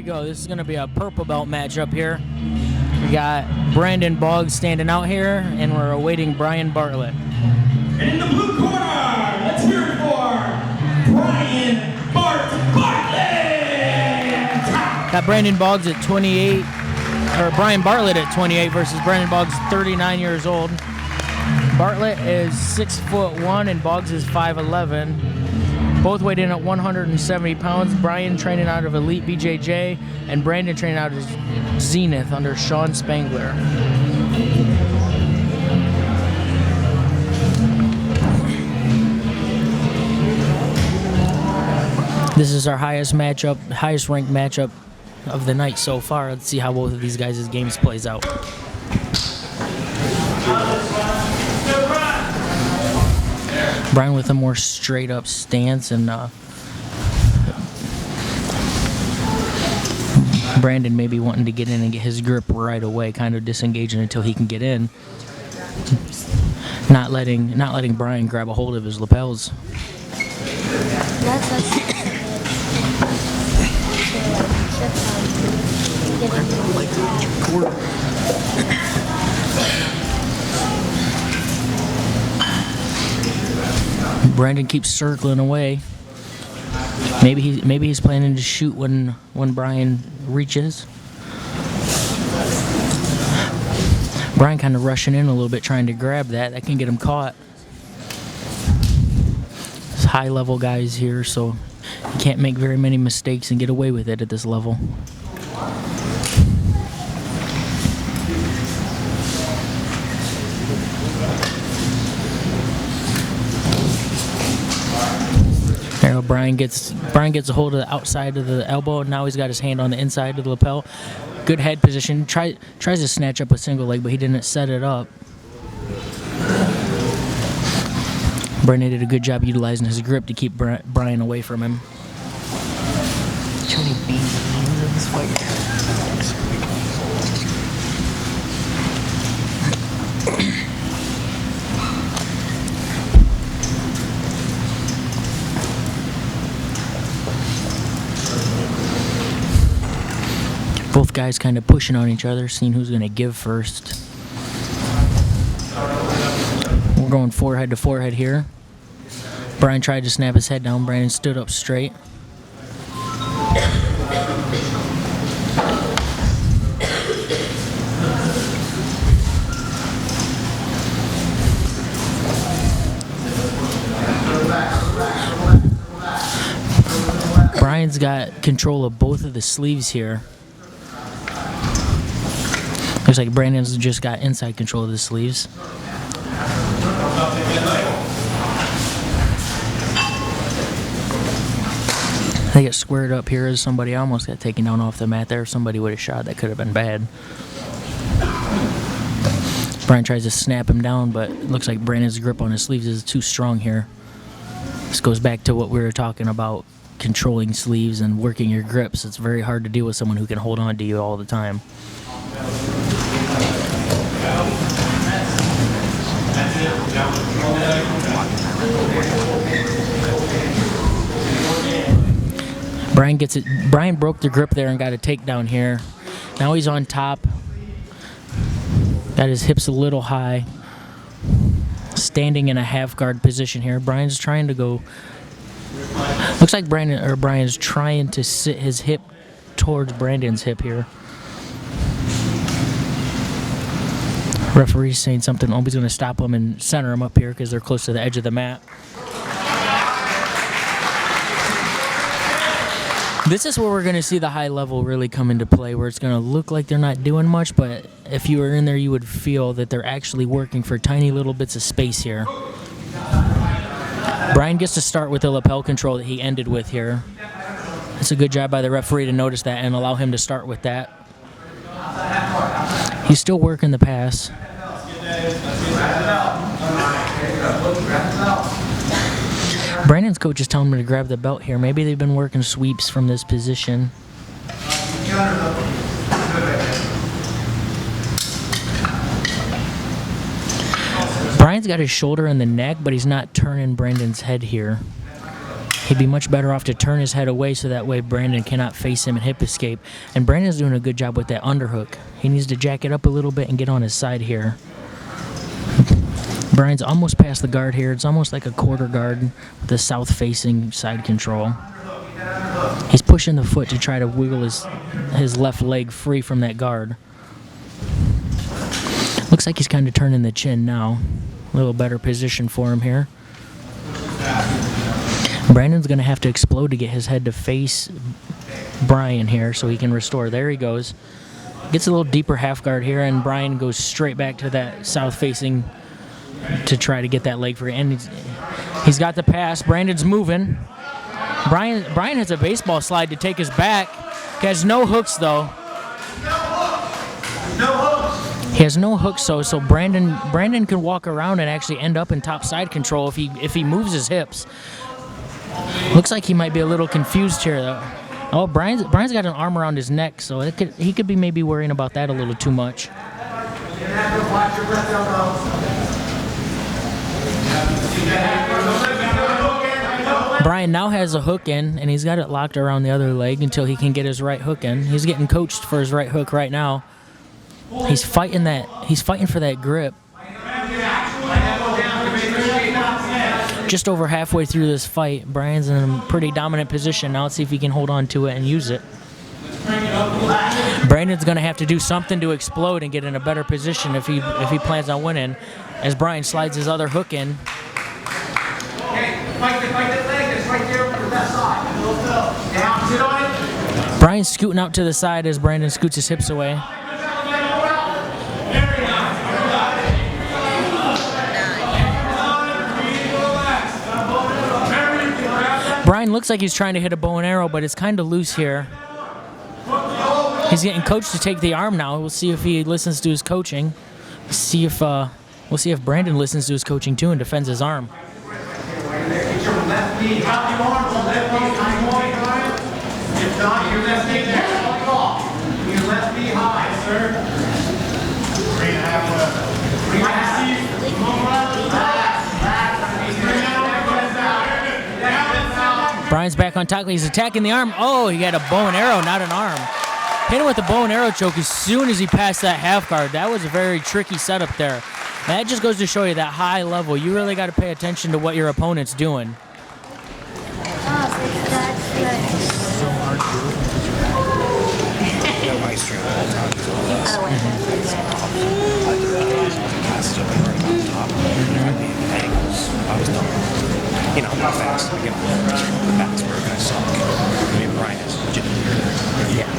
go. This is going to be a purple belt matchup here. We got Brandon Boggs standing out here, and we're awaiting Bryan Bartlett. And in the blue corner, let's hear it for Bryan Bartlett. Got Brandon Boggs at 28, or Bryan Bartlett at 28 versus Brandon Boggs, 39 years old. Bartlett is 6'1" and Boggs is 5'11". Both weighed in at 170 pounds. Bryan training out of Elite BJJ, and Brandon training out of Zenith under Sean Spangler. This is our highest ranked matchup of the night so far. Let's see how both of these guys' games plays out. Bryan with a more straight up stance, and Brandon maybe wanting to get in and get his grip right away, kind of disengaging until he can get in. Not letting Bryan grab a hold of his lapels. Brandon keeps circling away. Maybe he's planning to shoot when Bryan reaches. Bryan kind of rushing in a little bit, trying to grab that. That can get him caught. It's high-level guys here, so you can't make very many mistakes and get away with it at this level. There, Bryan gets a hold of the outside of the elbow, and now he's got his hand on the inside of the lapel. Good head position. Tries to snatch up a single leg, but he didn't set it up. Brandon did a good job utilizing his grip to keep Bryan away from him. Too many beans in this fight. Both guys kind of pushing on each other, seeing who's going to give first. We're going forehead to forehead here. Bryan tried to snap his head down. Brandon stood up straight. Bryan's got control of both of the sleeves here. Looks like Brandon's just got inside control of the sleeves. They get squared up here as somebody almost got taken down off the mat there. If somebody would have shot, that could have been bad. Bryan tries to snap him down, but it looks like Brandon's grip on his sleeves is too strong here. This goes back to what we were talking about, controlling sleeves and working your grips. It's very hard to deal with someone who can hold on to you all the time. Bryan gets it. Bryan broke the grip there and got a takedown here. Now he's on top. Got his hips a little high. Standing in a half guard position here. Bryan's trying to go. Looks like Bryan's trying to sit his hip towards Brandon's hip here. Referee's saying something. He's going to stop him and center him up here because they're close to the edge of the mat. This is where we're going to see the high level really come into play, where it's going to look like they're not doing much, but if you were in there, you would feel that they're actually working for tiny little bits of space here. Bryan gets to start with the lapel control that he ended with here. It's a good job by the referee to notice that and allow him to start with that. He's still working the pass. Brandon's coach is telling him to grab the belt here. Maybe they've been working sweeps from this position. Bryan's got his shoulder in the neck, but he's not turning Brandon's head here. He'd be much better off to turn his head away so that way Brandon cannot face him and hip escape. And Brandon's doing a good job with that underhook. He needs to jack it up a little bit and get on his side here. Bryan's almost past the guard here. It's almost like a quarter guard with the south-facing side control. He's pushing the foot to try to wiggle his left leg free from that guard. Looks like he's kind of turning the chin now. A little better position for him here. Brandon's going to have to explode to get his head to face Bryan here so he can restore. There he goes. Gets a little deeper half guard here, and Bryan goes straight back to that south-facing to try to get that leg free. And he's got the pass. Brandon's moving. Bryan has a baseball slide to take his back. He has no hooks, though. He has no hooks, so Brandon can walk around and actually end up in top side control if he moves his hips. Looks like he might be a little confused here, though. Oh, Bryan's got an arm around his neck, so he could be maybe worrying about that a little too much. Bryan now has a hook in, and he's got it locked around the other leg until he can get his right hook in. He's getting coached for his right hook right now. He's fighting for that grip. Just over halfway through this fight, Bryan's in a pretty dominant position. Now let's see if he can hold on to it and use it. Brandon's going to have to do something to explode and get in a better position if he plans on winning, as Bryan slides his other hook in. Bryan's scooting out to the side as Brandon scoots his hips away. Bryan looks like he's trying to hit a bow and arrow, but it's kind of loose here. He's getting coached to take the arm now. We'll see if he listens to his coaching. We'll see if Brandon listens to his coaching too and defends his arm. Bryan's back on top. He's attacking the arm. Oh, he got a bow and arrow, not an arm. Hit him with a bow and arrow choke as soon as he passed that half guard. That was a very tricky setup there. That just goes to show you that high level. You really got to pay attention to what your opponent's doing. You know, how fast. The backs were going to suck. I mean, Bryan is legit. Yeah.